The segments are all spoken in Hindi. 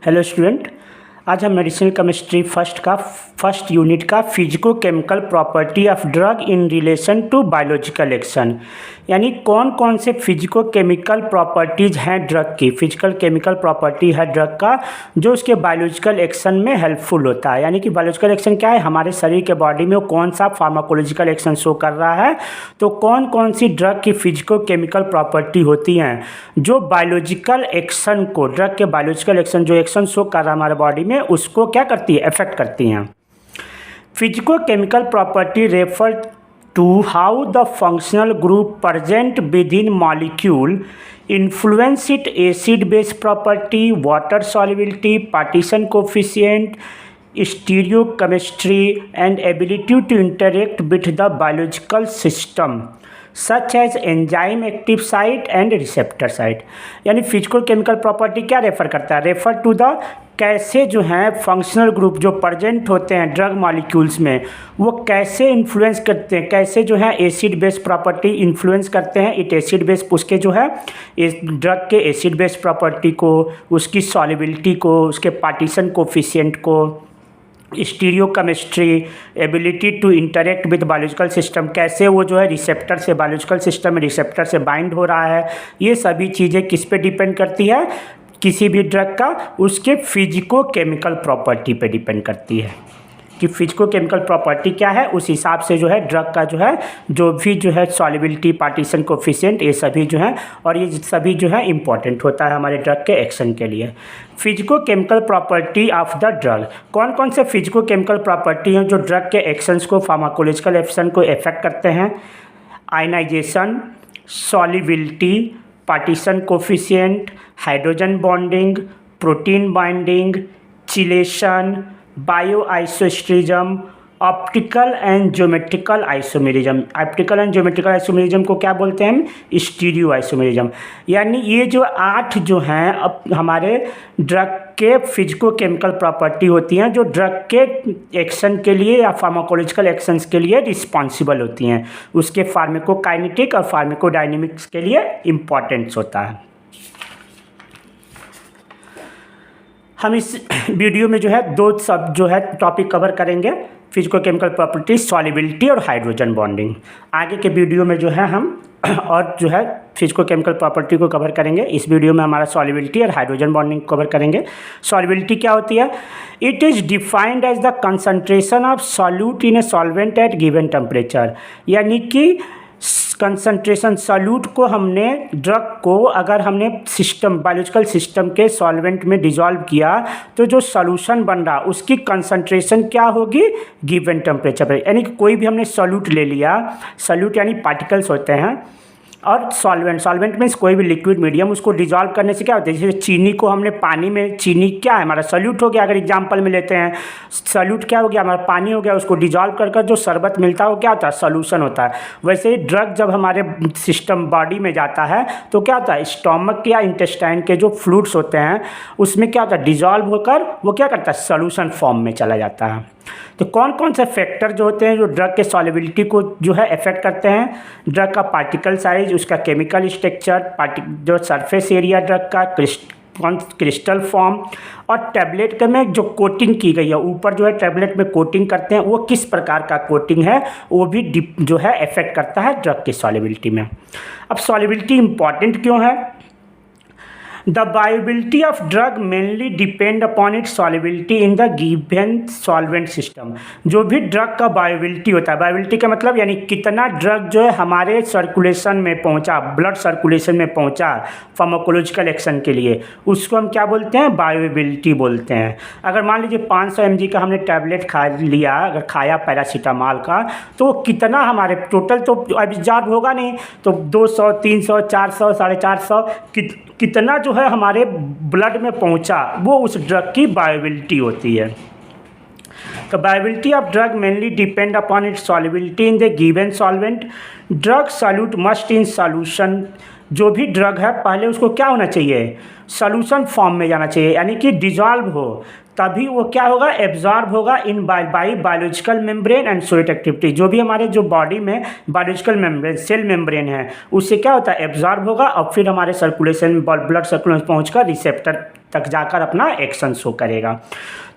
हेलो स्टूडेंट, आज हम मेडिसिनल केमिस्ट्री फर्स्ट यूनिट का physico chemical property of drug in relation to biological action, यानी कौन कौन से फिजिको केमिकल प्रॉपर्टीज़ हैं ड्रग की, फिजिकल केमिकल प्रॉपर्टी है ड्रग का जो उसके बायोलॉजिकल एक्शन में हेल्पफुल होता है। यानी कि बायोलॉजिकल एक्शन क्या है, हमारे शरीर के बॉडी में वो कौन सा फार्माकोलॉजिकल एक्शन शो कर रहा है। तो कौन कौन सी ड्रग की फिजिको केमिकल प्रॉपर्टी होती हैं जो बायोलॉजिकल एक्शन को, ड्रग के बायोलॉजिकल एक्शन जो एक्शन शो कर रहा है हमारे बॉडी में, उसको क्या करती है, अफेक्ट करती हैं। Physico chemical property refer to how the functional group present within molecule influence its acid base property, water solubility, partition coefficient, stereochemistry and ability to interact with the biological system such as enzyme active site and receptor site। यानी फिजिकल केमिकल प्रॉपर्टी क्या रेफर करता है, रेफर टू द कैसे जो हैं फंक्शनल ग्रुप जो प्रेजेंट होते हैं ड्रग मॉलिक्यूल्स में वो कैसे इन्फ्लुएंस करते हैं, कैसे जो है एसिड बेस प्रॉपर्टी इन्फ्लुएंस करते हैं। इट एसिड बेस उसके जो है इस ड्रग के एसिड बेस प्रॉपर्टी को, उसकी सॉल्युबिलिटी को, उसके पार्टीशन कोफिशिएंट को, stereo chemistry, ability to interact with biological system, कैसे वो जो है रिसेप्टर से बायोलॉजिकल सिस्टम में रिसेप्टर से बाइंड हो रहा है। ये सभी चीज़ें किस पे डिपेंड करती है, किसी भी ड्रग का उसके फिजिको केमिकल प्रॉपर्टी पे डिपेंड करती है कि फिजिको केमिकल प्रॉपर्टी क्या है, उस हिसाब से जो है ड्रग का जो है जो भी जो है सॉल्युबिलिटी, पार्टीशन कोफिशिएंट, ये सभी जो है और ये सभी जो है इम्पॉर्टेंट होता है हमारे ड्रग के एक्शन के लिए। Physico chemical property of the drug, कौन कौन से फिजिको केमिकल प्रॉपर्टी हैं जो ड्रग के एक्शंस को, फार्माकोलॉजिकल एक्शन को इफेक्ट करते हैं। Ionisation, solubility, partition coefficient, hydrogen bonding, protein binding, chelation, bio isosterism, optical and geometrical isomerism. Optical and geometrical isomerism को क्या बोलते हैं हम, स्टीरियो आइसोमेरिज्म। यानी ये जो 8 जो हैं अब हमारे ड्रग के फिजिको केमिकल प्रॉपर्टी होती हैं जो ड्रग के एक्शन के लिए या फार्माकोलॉजिकल एक्शंस के लिए रिस्पॉन्सिबल होती हैं, उसके फार्माकोकाइनेटिक और फार्माकोडायनेमिक्स के लिए इम्पॉर्टेंस होता है। हम इस वीडियो में जो है दो सब जो है टॉपिक कवर करेंगे, फिजिको केमिकल प्रॉपर्टी, सॉल्युबिलिटी और हाइड्रोजन बॉन्डिंग। आगे के वीडियो में जो है हम और जो है फिजिको केमिकल प्रॉपर्टी को कवर करेंगे। इस वीडियो में हमारा सॉल्युबिलिटी और हाइड्रोजन बॉन्डिंग कवर करेंगे। सॉल्युबिलिटी क्या होती है, it is defined as the concentration of solute in a solvent at given temperature. यानी कि कंसंट्रेशन, सॉल्यूट को हमने, ड्रग को अगर हमने सिस्टम, बायोलॉजिकल सिस्टम के सॉल्वेंट में डिजॉल्व किया तो जो सॉल्यूशन बन रहा उसकी कंसंट्रेशन क्या होगी, गिवन टेम्परेचर पर। यानी कि कोई भी हमने सॉल्यूट ले लिया, सॉल्यूट यानी पार्टिकल्स होते हैं, और सॉल्वेंट, सॉल्वेंट मीन्स कोई भी लिक्विड मीडियम, उसको डिजॉल्व करने से क्या होता है, जैसे चीनी को हमने पानी में, चीनी क्या है हमारा सॉल्यूट हो गया, अगर एग्जांपल में लेते हैं सॉल्यूट क्या हो गया हमारा पानी हो गया, उसको डिजॉल्व कर जो शरबत मिलता है वो क्या होता है, सॉल्यूशन होता है। वैसे ही ड्रग जब हमारे सिस्टम बॉडी में जाता है तो क्या होता है, स्टोमक या इंटेस्टाइन के जो फ्लूइड्स होते हैं उसमें क्या होता है, डिजॉल्व होकर वो क्या करता है, सॉल्यूशन फॉर्म में चला जाता है। तो कौन कौन से फैक्टर जो होते हैं जो ड्रग के सॉल्युबिलिटी को जो है इफेक्ट करते हैं, ड्रग का पार्टिकल साइज, उसका केमिकल स्ट्रक्चर, जो सरफेस एरिया ड्रग का, क्रिस्टल फॉर्म, और टैबलेट के में जो कोटिंग की गई है, ऊपर जो है टैबलेट में कोटिंग करते हैं वो किस प्रकार का कोटिंग है, वो भी जो है इफेक्ट करता है ड्रग की सॉल्युबिलिटी में। अब सॉल्युबिलिटी इंपॉर्टेंट क्यों है, The viability of drug mainly depend upon its solubility in the given solvent system। जो भी ड्रग का बायोबिलिटी होता है, बायोबिलिटी का मतलब यानी कितना ड्रग जो है हमारे सर्कुलेशन में पहुंचा, ब्लड सर्कुलेशन में पहुंचा फार्माकोलॉजिकल एक्शन के लिए, उसको हम क्या बोलते हैं, बायोबिलिटी बोलते हैं। अगर मान लीजिए 500 mg का हमने टैबलेट खा लिया, अगर खाया पैरासीटामॉल का, तो कितना हमारे टोटल तो एब्जॉर्ब होगा नहीं, तो 200, 300, 400, 450 कितना जो है हमारे ब्लड में पहुंचा, वो उस ड्रग की बायोबिलिटी होती है। तो बायोबिलिटी of drug mainly depend upon its solubility in the given solvent. Drug solute must in solution, जो भी ड्रग है पहले उसको क्या होना चाहिए, सॉल्यूशन फॉर्म में जाना चाहिए, यानी कि डिजॉल्व हो, तभी वो क्या होगा, एब्जॉर्ब होगा in by biological membrane and solid activity. जो भी हमारे जो बॉडी में बायोलॉजिकल मेम्ब्रेन सेल मेम्ब्रेन है उससे क्या होता है, एब्जॉर्ब होगा और फिर हमारे सर्कुलेशन ब्लड सर्कुलेशन पहुंचकर रिसेप्टर तक जाकर अपना एक्शन शो करेगा।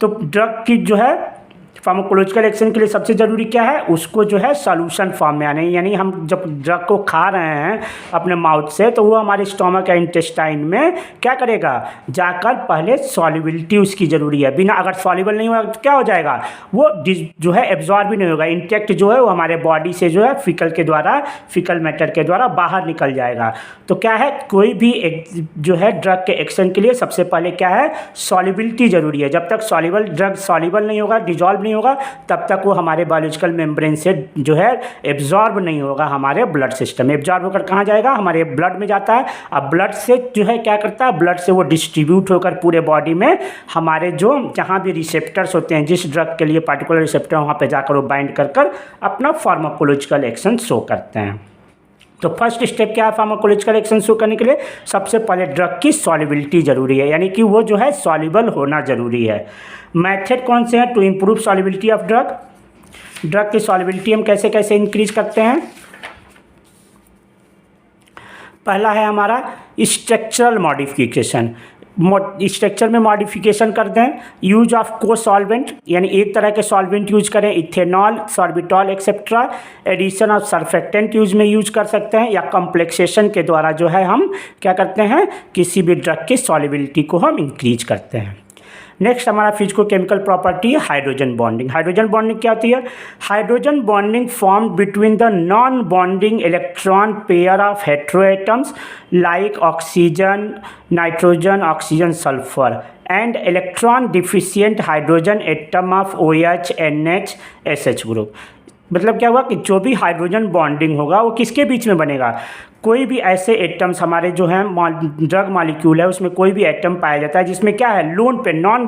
तो ड्रग की जो है फार्माकोलॉजिकल एक्शन के लिए सबसे ज़रूरी क्या है, उसको जो है सॉल्यूशन फॉर्म में आने, यानी हम जब ड्रग को खा रहे हैं अपने माउथ से तो वो हमारे स्टोमक या इंटेस्टाइन में क्या करेगा, जाकर पहले सॉल्युबिलिटी उसकी ज़रूरी है। बिना अगर सॉल्युबल नहीं होगा तो क्या हो जाएगा, वो जो है एब्जॉर्ब भी नहीं होगा, इंटेक्ट जो है वो हमारे बॉडी से जो है फीकल मैटर के द्वारा बाहर निकल जाएगा। तो क्या है, कोई भी जो है ड्रग के एक्शन के लिए सबसे पहले क्या है, सॉल्युबिलिटी ज़रूरी है। जब तक ड्रग सॉल्युबल नहीं होगा, डिजॉल्व नहीं होगा, तब तक वो हमारे बायोलॉजिकल मेम्ब्रेन से जो है एब्जॉर्ब नहीं होगा हमारे ब्लड सिस्टम में। एब्जॉर्ब होकर कहाँ जाएगा, हमारे ब्लड में जाता है। अब ब्लड से जो है क्या करता है, ब्लड से वो डिस्ट्रीब्यूट होकर पूरे बॉडी में हमारे जो जहाँ भी रिसेप्टर्स होते हैं जिस ड्रग के लिए पार्टिकुलर रिसेप्टर, वहाँ पे जाकर वो बाइंड कर अपना फार्माकोलॉजिकल एक्शन शो करते हैं। तो फर्स्ट स्टेप क्या है फार्माकोलॉजिकल एक्शन शो करने के लिए, सबसे पहले ड्रग की सॉल्युबिलिटी ज़रूरी है, यानी कि वो जो है सॉल्युबल होना ज़रूरी है। मेथड कौन से हैं to improve solubility of drug की सॉल्युबिलिटी हम कैसे कैसे इंक्रीज करते हैं। पहला है हमारा स्ट्रक्चरल मॉडिफिकेशन, स्ट्रक्चर में मॉडिफिकेशन कर दें। यूज ऑफ को सॉल्वेंट, यानी एक तरह के सॉल्वेंट यूज करें, ethanol, sorbitol etcetera. Addition of surfactant use कर सकते हैं, या कॉम्प्लेक्सेशन के द्वारा जो है हम क्या करते हैं, किसी भी ड्रग की सॉल्युबिलिटी को हम इंक्रीज करते हैं। नेक्स्ट हमारा फिजिको केमिकल प्रॉपर्टी है हाइड्रोजन बॉन्डिंग। हाइड्रोजन बॉन्डिंग क्या होती है, hydrogen bonding form between the non bonding electron pair of heteroatoms like oxygen, nitrogen, oxygen, sulphur and electron deficient hydrogen atom of OH, NH, SH group. मतलब क्या हुआ कि जो भी हाइड्रोजन बॉन्डिंग होगा वो किसके बीच में बनेगा, कोई भी ऐसे एटम्स हमारे जो हैं ड्रग मॉलिक्यूल है उसमें कोई भी एटम पाया जाता है जिसमें क्या है, lone pair, non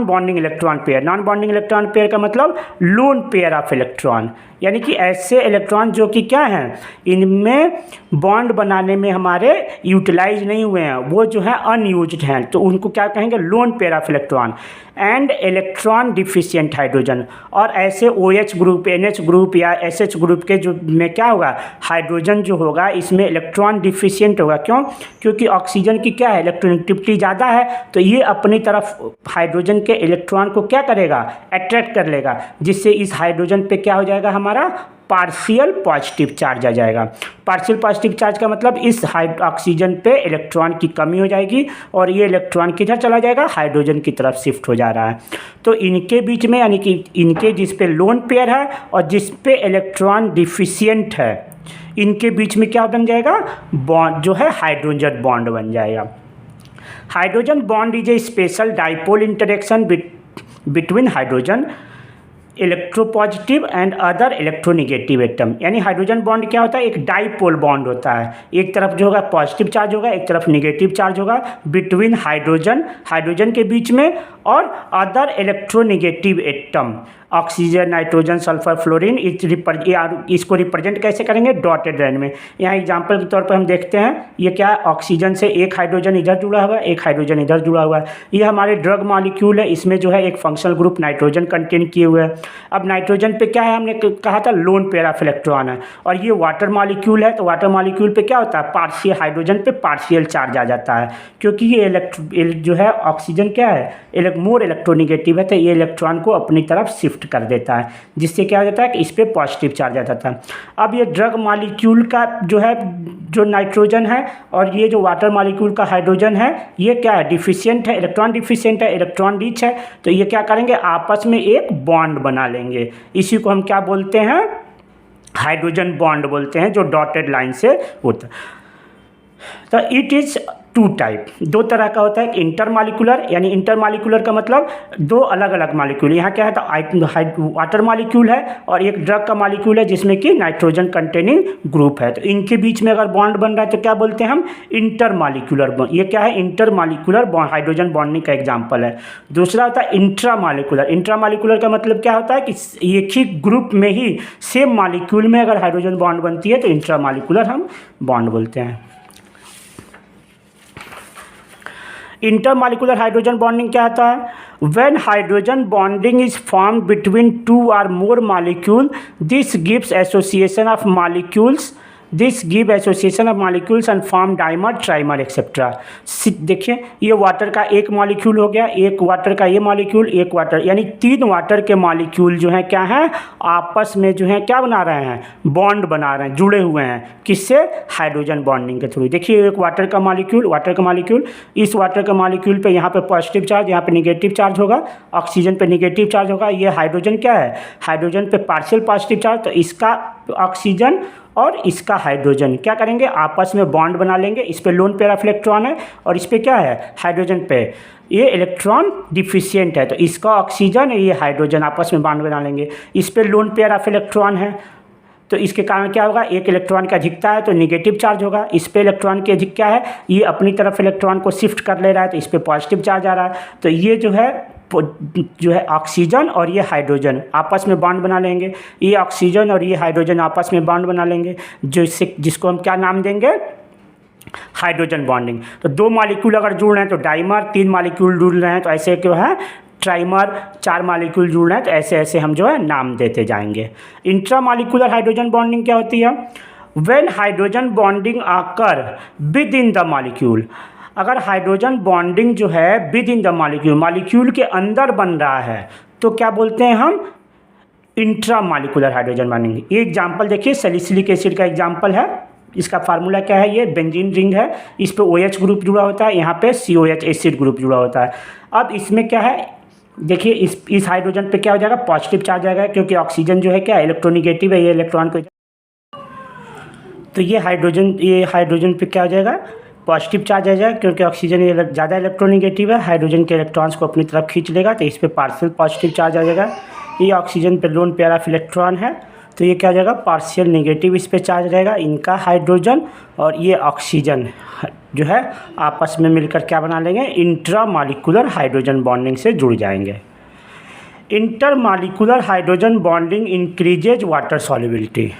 bonding electron pair. Non bonding electron pair का मतलब लोन पेयर ऑफ इलेक्ट्रॉन, यानी कि ऐसे इलेक्ट्रॉन जो कि क्या हैं, इनमें बॉन्ड बनाने में हमारे यूटिलाइज नहीं हुए हैं, वो जो है अनयूज्ड हैं, तो उनको क्या कहेंगे, lone pair of electron. And electron deficient hydrogen, और ऐसे OH ग्रुप, NH ग्रुप या SH ग्रुप के जो में क्या होगा, हाइड्रोजन जो होगा इसमें इलेक्ट्रॉन डिफिशिएंट होगा। क्यों, क्योंकि ऑक्सीजन की क्या है, इलेक्ट्रोनेगेटिविटी ज़्यादा है, तो ये अपनी तरफ हाइड्रोजन के इलेक्ट्रॉन को क्या करेगा, अट्रैक्ट कर लेगा, जिससे इस हाइड्रोजन पे क्या हो जाएगा, हमारा पार्शियल पॉजिटिव चार्ज आ जाएगा। पार्शियल पॉजिटिव चार्ज का मतलब इस ऑक्सीजन पे इलेक्ट्रॉन की कमी हो जाएगी और ये इलेक्ट्रॉन किधर चला जाएगा, हाइड्रोजन की तरफ शिफ्ट हो जा रहा है। तो इनके बीच में, यानी कि इनके जिस पे लोन पेयर है और जिस पे इलेक्ट्रॉन डिफिशिएंट है, इनके बीच में क्या बन जाएगा, बॉन्ड जो है हाइड्रोजन बॉन्ड बन जाएगा। Hydrogen bond is a special dipole interaction between hydrogen electropositive and other electronegative atom. यानी हाइड्रोजन बॉन्ड क्या होता है, एक डाइपोल बॉन्ड होता है, एक तरफ जो होगा पॉजिटिव चार्ज होगा, एक तरफ निगेटिव चार्ज होगा, बिटवीन हाइड्रोजन के बीच में और other electronegative atom, oxygen, nitrogen, sulphur, fluorine. इसको रिप्रेजेंट कैसे करेंगे, डॉटेड लाइन में। यहाँ एग्जांपल के तौर पर हम देखते हैं, ये क्या है, ऑक्सीजन से एक हाइड्रोजन इधर जुड़ा हुआ है, एक हाइड्रोजन इधर जुड़ा हुआ है। ये हमारे ड्रग मॉलिक्यूल है, इसमें जो है एक फंक्शनल ग्रुप नाइट्रोजन कंटेन किए हुए हैं। अब नाइट्रोजन पे क्या है, हमने कहा था लोन पेयर ऑफ इलेक्ट्रॉन है, और ये वाटर मॉलिक्यूल है, तो वाटर मॉलिक्यूल पे क्या होता है, पार्शियल, हाइड्रोजन पे पार्शियल चार्ज आ जाता है, क्योंकि ये जो है ऑक्सीजन क्या है, मोर इलेक्ट्रोनिगेटिव है, तो ये इलेक्ट्रॉन को अपनी तरफ शिफ्ट कर देता है, जिससे क्या हो जाता है कि इस पे पॉजिटिव चार्ज आ जाता है। अब ये ड्रग मॉलिक्यूल का जो है, जो नाइट्रोजन है और ये जो वाटर मॉलिक्यूल का हाइड्रोजन है, ये क्या है, डिफिशिएंट है, इलेक्ट्रॉन डिफिशिएंट है, इलेक्ट्रॉन रिच है, तो ये क्या करेंगे, आपस में एक बॉन्ड बना लेंगे। इसी को हम क्या बोलते हैं, हाइड्रोजन बॉन्ड बोलते हैं, जो डॉटेड लाइन से होता है। तो इट इज टू टाइप, दो तरह का होता है, इंटरमॉलिक्यूलर, यानी इंटरमॉलिक्यूलर का मतलब दो अलग अलग मॉलिक्यूल। यहाँ क्या है, तो वाटर मॉलिक्यूल है और एक ड्रग का मॉलिक्यूल है जिसमें कि नाइट्रोजन कंटेनिंग ग्रुप है, तो इनके बीच में अगर बॉन्ड बन रहा है तो क्या बोलते हैं हम, इंटरमॉलिक्यूलर बॉन्ड। ये क्या है, इंटरमॉलिक्यूलर बॉन्ड, हाइड्रोजन बॉन्डिंग का एग्जाम्पल है। दूसरा होता है इंट्रामॉलिक्यूलर। इंट्रामॉलिक्यूलर का मतलब क्या होता है कि एक ही ग्रुप में ही सेम मॉलिक्यूल में अगर हाइड्रोजन बॉन्ड बनती है तो इंट्रामॉलिक्यूलर हम बॉन्ड बोलते हैं। इंटरमॉलिक्यूलर हाइड्रोजन बॉन्डिंग क्या होता है? When hydrogen bonding is form between two or more molecule, this gives association of molecules and form dimer, trimer etcetera. देखिए ये वाटर का एक मॉलिक्यूल हो गया, एक वाटर का ये मॉलिक्यूल, एक वाटर, यानी 3 वाटर के मॉलिक्यूल जो हैं क्या हैं, आपस में जो है क्या बना रहे हैं, बॉन्ड बना रहे हैं, जुड़े हुए हैं, किससे? हाइड्रोजन बॉन्डिंग के थ्रू। देखिए एक वाटर का मॉलिक्यूल, इस वाटर के मॉलिक्यूल पे यहाँ पे पॉजिटिव चार्ज, यहाँ पे निगेटिव चार्ज होगा, ऑक्सीजन पे निगेटिव चार्ज होगा। ये हाइड्रोजन क्या है? हाइड्रोजन पे पार्शियल पॉजिटिव चार्ज, तो इसका ऑक्सीजन और इसका हाइड्रोजन क्या करेंगे, आपस में बॉन्ड बना लेंगे। इस पे लोन पेयर ऑफ इलेक्ट्रॉन है और इस पे क्या है, हाइड्रोजन पे ये इलेक्ट्रॉन डिफिशिएंट है, तो इसका ऑक्सीजन और ये हाइड्रोजन आपस में बॉन्ड बना लेंगे। इस पे लोन पेयर ऑफ इलेक्ट्रॉन है, तो इसके कारण क्या होगा, एक इलेक्ट्रॉन का अधिकता है तो निगेटिव चार्ज होगा। इस पे इलेक्ट्रॉन की अधिक क्या है, ये अपनी तरफ इलेक्ट्रॉन को शिफ्ट कर ले रहा है, तो इस पे पॉजिटिव चार्ज आ रहा है। तो ये जो है ऑक्सीजन और ये हाइड्रोजन आपस में बॉन्ड बना लेंगे। ये ऑक्सीजन और ये हाइड्रोजन आपस में बॉन्ड बना लेंगे, जिसको हम क्या नाम देंगे, हाइड्रोजन बॉन्डिंग। तो 2 मॉलिक्यूल अगर जुड़ रहे हैं तो डाइमर, 3 मॉलिक्यूल जुड़ रहे हैं तो ऐसे क्यों है, ट्राइमर, 4 मॉलिक्यूल जुड़ रहे हैं तो ऐसे ऐसे हम जो है नाम देते जाएंगे। इंट्रामॉलिक्यूलर हाइड्रोजन बॉन्डिंग क्या होती है? व्हेन हाइड्रोजन बॉन्डिंग आकर विद इन द मॉलिक्यूल, अगर हाइड्रोजन बॉन्डिंग जो है विद इन द मॉलिक्यूल के अंदर बन रहा है तो क्या बोलते हैं हम, इंट्रामॉलिक्यूलर हाइड्रोजन बॉन्डिंग। ये एग्जांपल देखिए, सैलिसिलिक एसिड का एग्जांपल है। इसका फार्मूला क्या है, ये बेंजीन रिंग है, इस पे OH ग्रुप जुड़ा होता है, यहाँ पे COH एसिड ग्रुप जुड़ा होता है। अब इसमें क्या है, देखिए इस हाइड्रोजन पे क्या हो जाएगा, पॉजिटिव चार्ज आएगा, क्योंकि ऑक्सीजन जो है क्या इलेक्ट्रोनिगेटिव है, ये इलेक्ट्रॉन को, तो ये हाइड्रोजन पे क्या हो जाएगा, पॉजिटिव चार्ज आ जाएगा, क्योंकि ऑक्सीजन ये ज़्यादा इलेक्ट्रोनिगेटिव है, हाइड्रोजन के इलेक्ट्रॉन्स को अपनी तरफ खींच लेगा, तो इस पे पार्शियल पॉजिटिव चार्ज आ जाएगा। ये ऑक्सीजन पे लोन पेयर ऑफ इलेक्ट्रॉन है, तो ये क्या हो जाएगा, पार्शियल नेगेटिव इस पे चार्ज रहेगा, इनका हाइड्रोजन और ये ऑक्सीजन जो है आपस में मिलकर क्या बना लेंगे, इंट्रामॉलिक्यूलर हाइड्रोजन बॉन्डिंग से जुड़ जाएंगे। Intermolecular hydrogen bonding increases water solubility.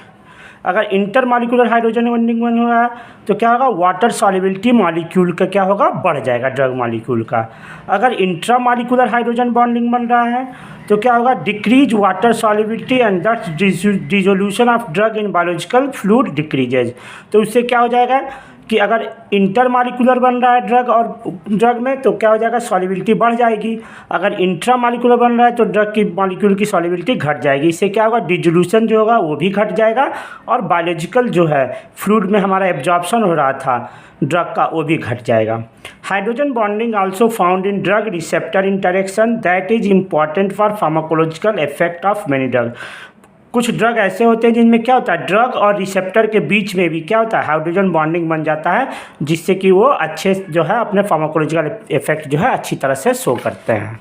अगर इंटरमॉलिक्यूलर हाइड्रोजन बॉन्डिंग बन रहा है तो क्या होगा, वाटर सॉल्युबिलिटी मॉलिक्यूल का क्या होगा, बढ़ जाएगा, ड्रग मॉलिक्यूल का। अगर इंट्रामॉलिक्यूलर हाइड्रोजन बॉन्डिंग बन रहा है तो क्या होगा, decrease water solubility and that dissolution of drug in biological fluid decreases. तो उससे क्या हो जाएगा कि अगर इंटरमॉलिक्यूलर बन रहा है ड्रग में तो क्या हो जाएगा, सॉल्युबिलिटी बढ़ जाएगी। अगर इंट्रामॉलिक्यूलर बन रहा है तो ड्रग की मॉलिक्यूल की सॉल्युबिलिटी घट जाएगी। इससे क्या होगा, डिसोल्यूशन जो होगा वो भी घट जाएगा और बायोलॉजिकल जो है फ्लूइड में हमारा एब्जॉर्प्शन हो रहा था ड्रग का, वो भी घट जाएगा। Hydrogen bonding also found in drug receptor interaction that is important for pharmacological effect of many drug. कुछ ड्रग ऐसे होते हैं जिनमें क्या होता है, ड्रग और रिसेप्टर के बीच में भी क्या होता है, हाइड्रोजन बॉन्डिंग बन जाता है, जिससे कि वो अच्छे जो है अपने फार्माकोलॉजिकल इफेक्ट जो है अच्छी तरह से शो करते हैं।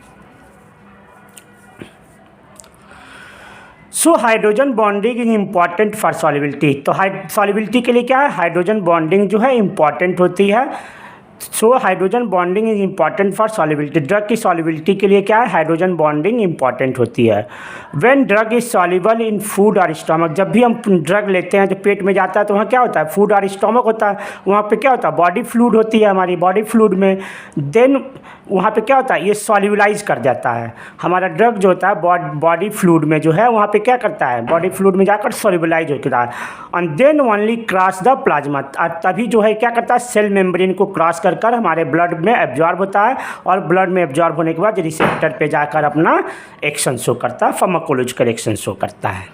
So hydrogen bonding is important for solubility. तो सॉल्युबिलिटी के लिए क्या है, हाइड्रोजन बॉन्डिंग जो है इम्पॉर्टेंट होती है। So hydrogen bonding is important for solubility. Drug की सॉल्युबिलिटी के लिए क्या है, हाइड्रोजन बॉन्डिंग इम्पॉर्टेंट होती है। When drug is soluble in food और स्टमक, जब भी हम ड्रग लेते हैं जो पेट में जाता है तो वहाँ क्या होता है, फूड और स्टमक होता है, वहाँ पे क्या होता है, बॉडी फ्लूइड होती है हमारी बॉडी फ्लूइड में, देन वहाँ पे क्या होता है, ये सॉल्युबलाइज कर जाता है हमारा ड्रग जो होता है बॉडी फ्लूइड में जो है, वहाँ पे क्या करता है, बॉडी फ्लूइड में जाकर सॉल्युबलाइज होता है and then only cross the plasma. तभी जो है क्या करता है, सेल मेम्ब्रेन को क्रॉस कर हमारे ब्लड में एब्जॉर्ब होता है और ब्लड में एब्जॉर्ब होने के बाद रिसेप्टर पे जाकर अपना एक्शन शो करता है, फार्माकोलॉजिकल एक्शन शो करता है।